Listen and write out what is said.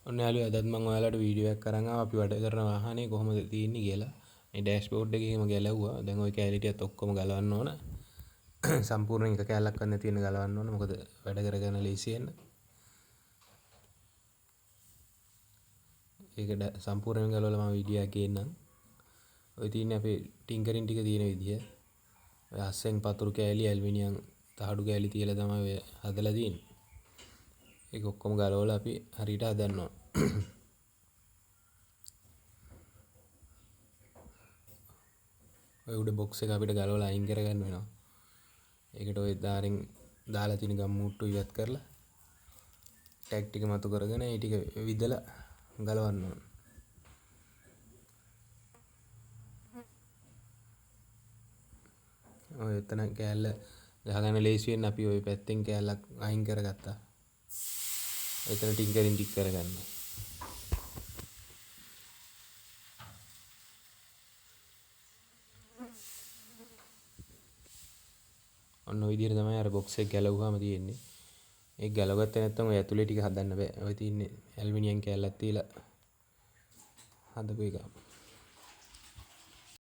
ඔන්න යාළුවෝ අදත් මම ඔයාලට වීඩියෝ එකක් අරන් ආවා අපි වැඩ කරන වාහනේ කොහොමද තියෙන්නේ කියලා. මේ ඩෑෂ්බෝඩ් එකේ එහෙම ගැලවුවා. දැන් ওই කැලේ ටිකත් ඔක්කොම ගලවන්න ඕන. සම්පූර්ණයෙන් එක කැලලක්වත් නැති වෙන ගලවන්න ඕන. මොකද වැඩ කරගෙන ලේසියෙන්. ඒක සම්පූර්ණයෙන් ගලවලා මම වීඩියෝ එකේ එන්නම්. ඔය තියෙන්නේ අපේ ටින්කරින් ටික තියෙන විදිය. ඔය අස්සෙන් පතුරු කෑලි ඇලුමිනියම් තහඩු කෑලි තියලා තමයි ඔය හදලා තියෙන්නේ. ඒක ඔක්කොම ගලවලා අපි හරියට හදන්න ඕන. ඔය උඩ බොක්ස් එක අපිට ගලවලා අයින් කරගන්න වෙනවා. ඒකට ඔය දාරෙන් දාලා තියෙන ගම්මුට්ටු ඉවත් කරලා ටැග් ටික මතු කරගෙන ඒ ටික විදලා ගලවන්න ඕන. ඔය එතන කෑල්ල ගහගන්න ලේසි වෙන්න අපි ওই පැත්තෙන් කෑල්ලක් අයින් කරගත්තා. එතන ටින්කරින් ටික කරගන්න. ඔන්න ඔය විදිහට තමයි අර බොක්ස් එක ගැලවුවාම තියෙන්නේ. ඒක ගැලවගත්තේ නැත්නම් ඔය ඇතුලේ ටික හදන්න බෑ. ඔය තියෙන්නේ ඇලුමිනියම් කෑල්ලක් තියලා හදපු එක.